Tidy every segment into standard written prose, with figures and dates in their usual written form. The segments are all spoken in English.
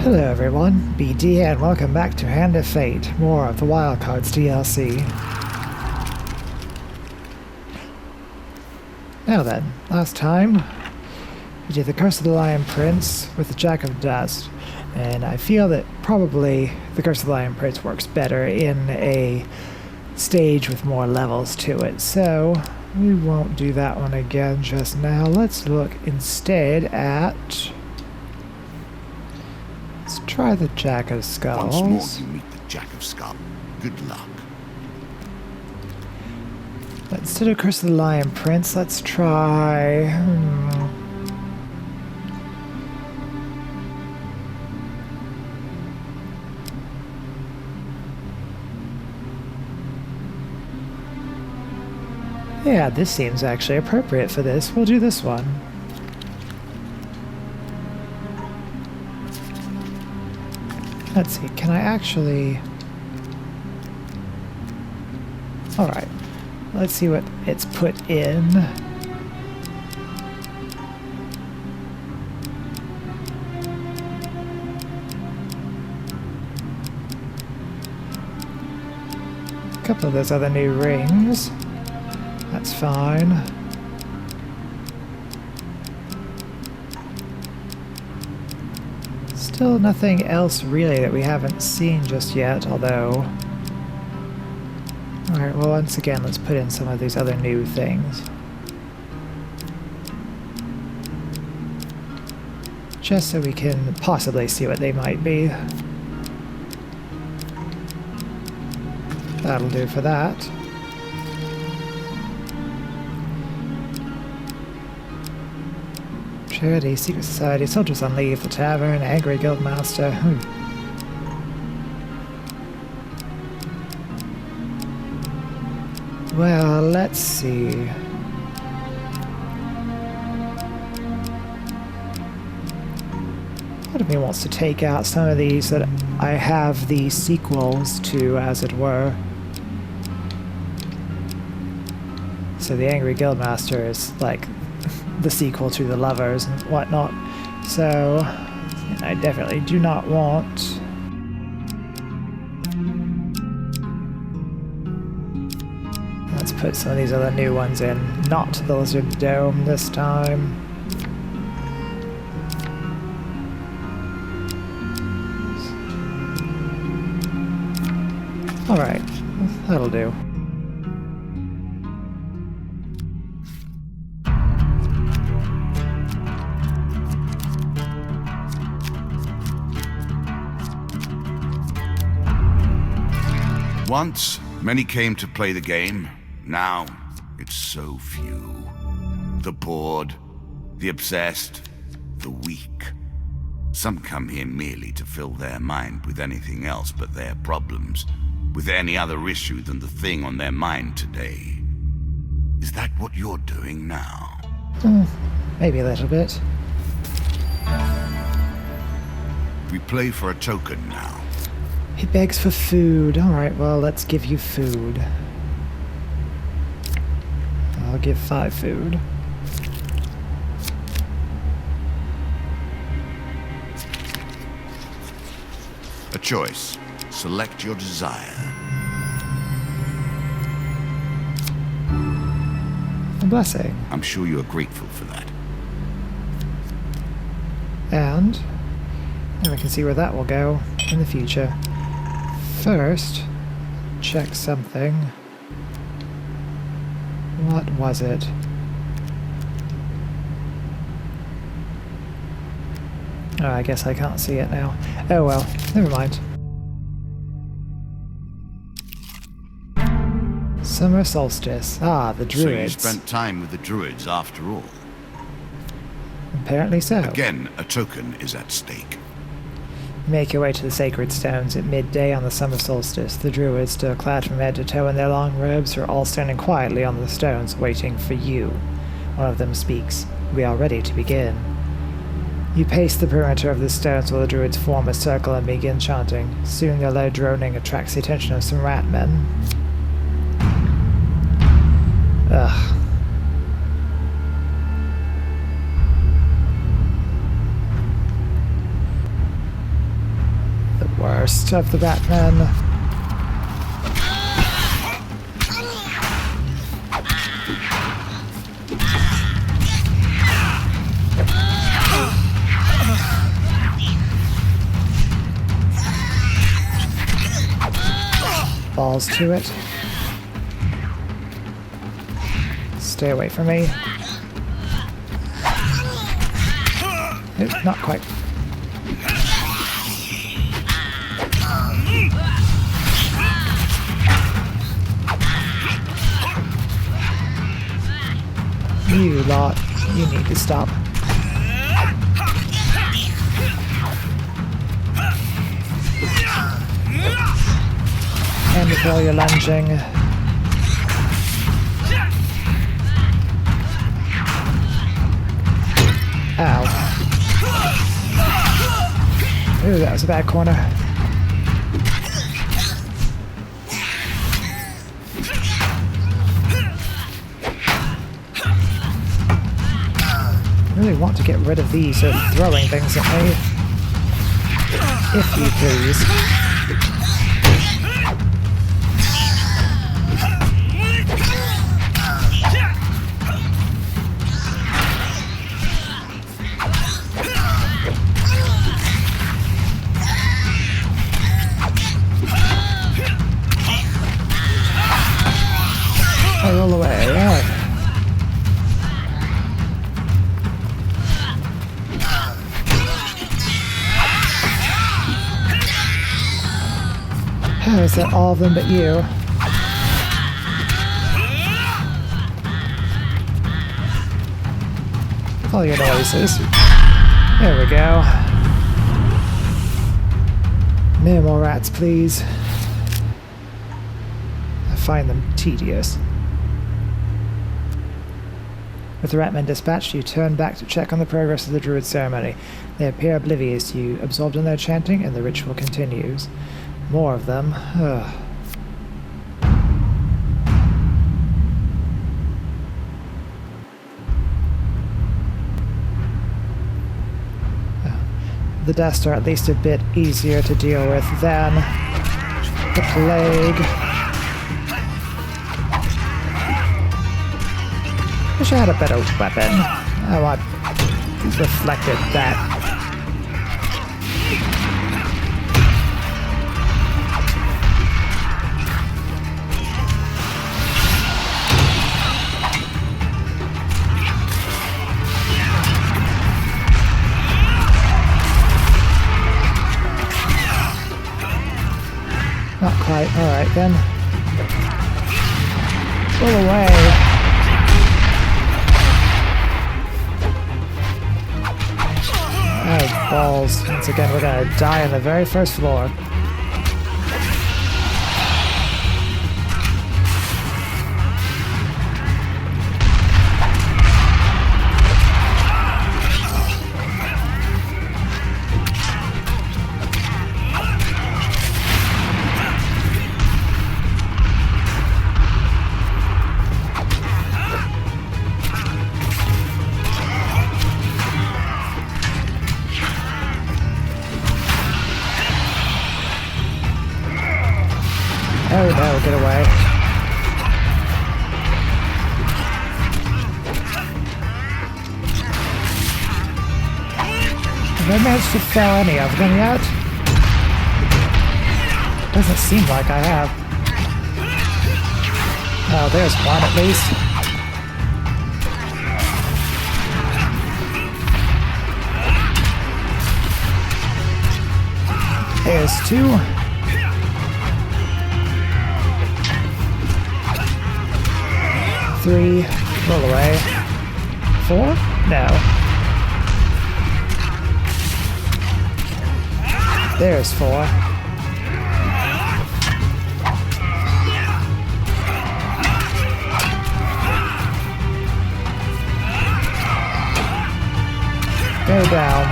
Hello everyone, BD and welcome back to Hand of Fate, more of the Wildcards DLC. Now then, last time we did the Curse of the Lion Prince with the Jack of Dust, and I feel that probably the Curse of the Lion Prince works better in a stage with more levels to it, so we won't do that one again just now. Let's look instead at... let's try the Jack of Skulls. Once more you meet the Jack of Skulls. Good luck. Instead of Curse of the Lion Prince, let's try... yeah, this seems actually appropriate for this. We'll do this one. Let's see, can I actually... alright, let's see what it's put in. A couple of those other new rings. That's fine. Still nothing else really that we haven't seen just yet, although... alright, well once again let's put in some of these other new things. Just so we can possibly see what they might be. That'll do for that. Charity, Secret Society, Soldiers on Leave, the Tavern, Angry Guildmaster. Well, let's see. Part of me wants to take out some of these that I have the sequels to, as it were. So the Angry Guildmaster is like the sequel to the Lovers and whatnot, so I definitely do not want... let's put some of these other new ones in, not the Lizard Dome this time. Alright, that'll do. Once, many came to play the game. Now, it's so few. The bored, the obsessed, the weak. Some come here merely to fill their mind with anything else but their problems, with any other issue than the thing on their mind today. Is that what you're doing now? Maybe a little bit. We play for a token now. He begs for food. Alright, well, let's give you food. I'll give 5 food. A choice. Select your desire. A blessing. I'm sure you are grateful for that. And we can see where that will go in the future. First, check something. What was it? Oh, I guess I can't see it now. Oh well, never mind. Summer solstice. Ah, the druids. So you spent time with the druids after all. Apparently so. Again, a token is at stake. Make your way to the sacred stones at midday on the summer solstice. The druids, still clad from head to toe in their long robes, are all standing quietly on the stones, waiting for you. One of them speaks. We are ready to begin. You pace the perimeter of the stones while the druids form a circle and begin chanting. Soon their low droning attracts the attention of some rat men. Ugh. worst of the Batmen. Balls to it. Stay away from me. Nope, not quite. You lot, you need to stop. And with all your lunging. Ow. Ooh, that was a bad corner. I really want to get rid of these throwing things at me. If you please. All the way, yeah. Oh, is that all of them but you? All your noises. There we go. No more rats, please. I find them tedious. With the Ratmen dispatched, you turn back to check on the progress of the Druid ceremony. They appear oblivious to you, absorbed in their chanting, and the ritual continues. More of them. Ugh. The dust are at least a bit easier to deal with than the plague. Wish I had a better weapon. I want reflected that. Not quite. Alright then. Pull away. Oh, balls. Once again, we're gonna die on the very first floor. Oh no, get away. Have I managed to fell any of them yet? Doesn't seem like I have. Oh, there's one at least. There's two. Three, roll away. Four? No. There's four. Go down.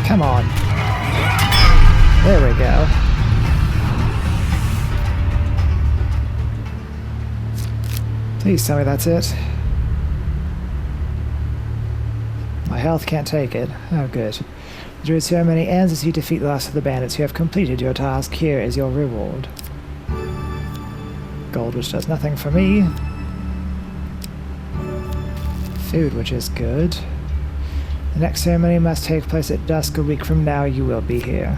Come on. There we go. Please tell me that's it. health can't take it. Oh, good. The druid ceremony ends as you defeat the last of the bandits. You have completed your task. Here is your reward. Gold, which does nothing for me. Food, which is good. The next ceremony must take place at dusk. A week from now, you will be here.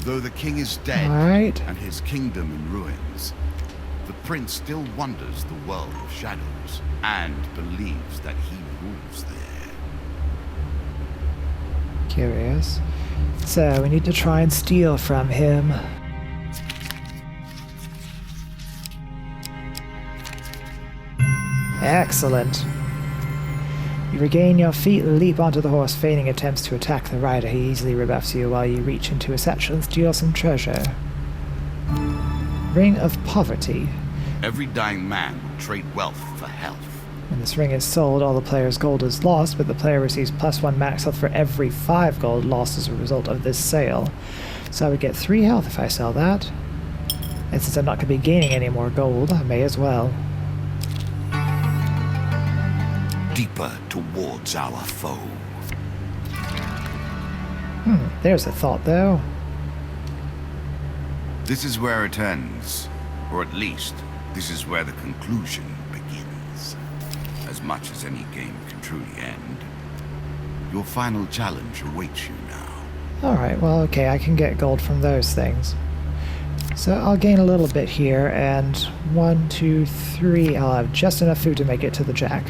Though the king is dead and his kingdom in ruins, the prince still wanders the world of shadows and believes that he rules there. Curious. So, we need to try and steal from him. Excellent. You regain your feet and leap onto the horse, feigning attempts to attack the rider. He easily rebuffs you while you reach into a satchel and steal some treasure. Ring of Poverty. Every dying man will trade wealth for health. When this ring is sold, all the player's gold is lost, but the player receives +1 max health for every 5 gold lost as a result of this sale. So I would get 3 health if I sell that. And since I'm not going to be gaining any more gold, I may as well. Deeper towards our foe. There's a thought, though. This is where it ends. Or at least, this is where the conclusion begins. As much as any game can truly end. Your final challenge awaits you now. Alright, well, okay, I can get gold from those things. So I'll gain a little bit here, and 1, 2, 3, I'll have just enough food to make it to the Jack.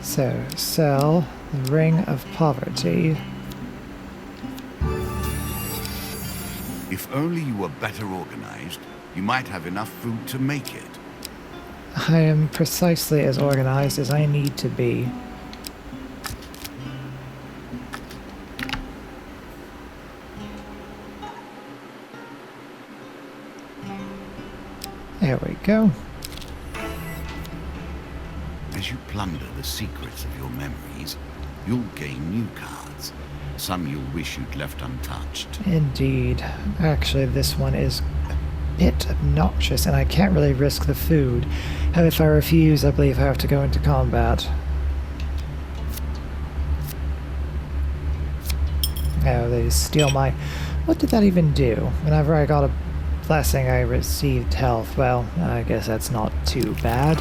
So, sell the Ring of Poverty. If only you were better organized, you might have enough food to make it. I am precisely as organized as I need to be. There we go. As you plunder the secrets of your memories, you'll gain new cards. Some you'll wish you'd left untouched. Indeed. Actually, this one is a bit obnoxious, and I can't really risk the food. And if I refuse, I believe I have to go into combat. Oh, they steal my... What did that even do? Whenever I got a blessing, I received health. Well, I guess that's not too bad.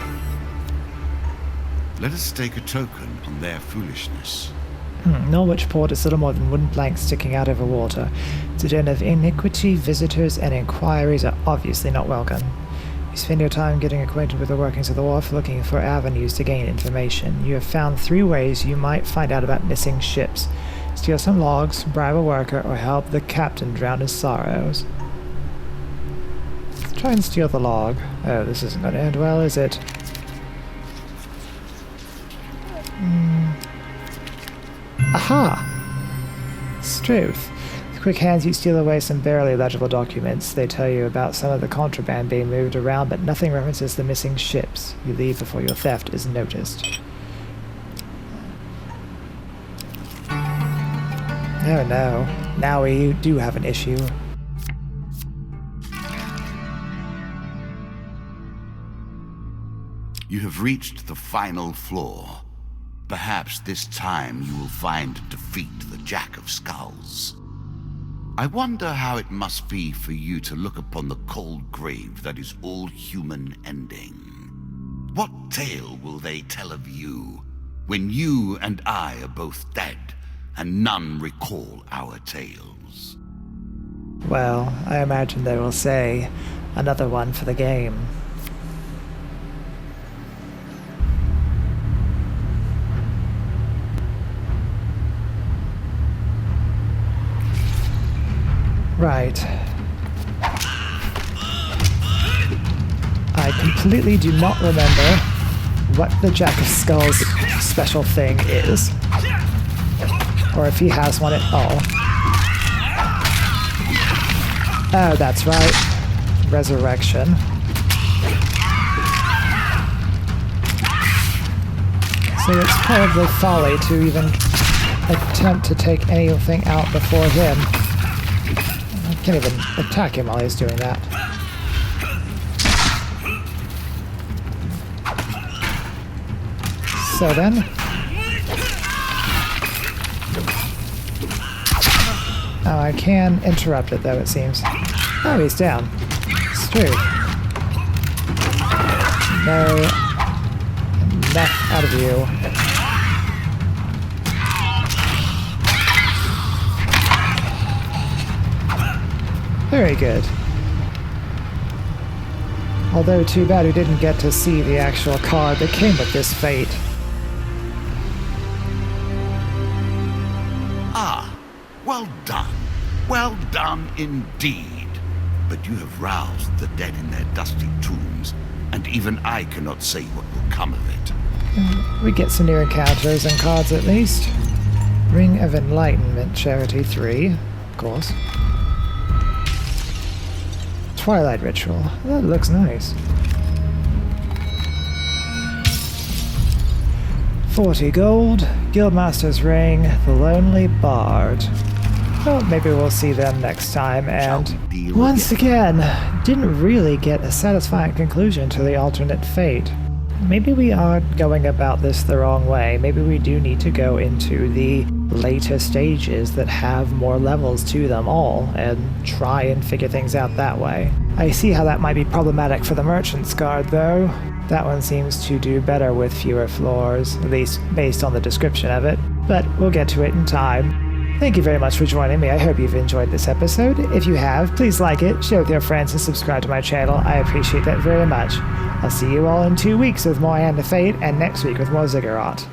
Let us stake a token on their foolishness. Norwich Port is little more than wooden planks sticking out over water. It's a den of iniquity. Visitors and inquiries are obviously not welcome. You spend your time getting acquainted with the workings of the wharf, looking for avenues to gain information. You have found 3 ways you might find out about missing ships. Steal some logs, bribe a worker, or help the captain drown his sorrows. Let's try and steal the log. Oh, this isn't going to end well, is it? Aha! Struth. With quick hands you steal away some barely legible documents. They tell you about some of the contraband being moved around, but nothing references the missing ships. You leave before your theft is noticed. Oh no. Now we do have an issue. You have reached the final floor. Perhaps this time you will find and defeat the Jack of Skulls. I wonder how it must be for you to look upon the cold grave that is all human ending. What tale will they tell of you when you and I are both dead and none recall our tales? Well, I imagine they will say, another one for the game. Right. I completely do not remember what the Jack of Skulls special thing is. Or if he has one at all. Oh, that's right. Resurrection. So it's probably folly to even attempt to take anything out before him. I can't even attack him while he's doing that. So then... Oh, I can interrupt it though, it seems. Oh, he's down. It's true. No. Enough out of you. Very good. Although too bad we didn't get to see the actual card that came with this fate. Ah, well done. Well done indeed. But you have roused the dead in their dusty tombs, and even I cannot say what will come of it. We get some new encounters and cards at least. Ring of Enlightenment, Charity 3, of course. Twilight Ritual. That looks nice. 40 gold, Guildmaster's Ring, The Lonely Bard. Well, maybe we'll see them next time, and once again, didn't really get a satisfying conclusion to the alternate fate. Maybe we are going about this the wrong way. Maybe we do need to go into the later stages that have more levels to them all, and try and figure things out that way. I see how that might be problematic for the Merchant's Guard, though. That one seems to do better with fewer floors, at least based on the description of it, but we'll get to it in time. Thank you very much for joining me. I hope you've enjoyed this episode. If you have, please like it, share with your friends, and subscribe to my channel. I appreciate that very much. I'll see you all in 2 weeks with more Hand of Fate, and next week with more Ziggurat.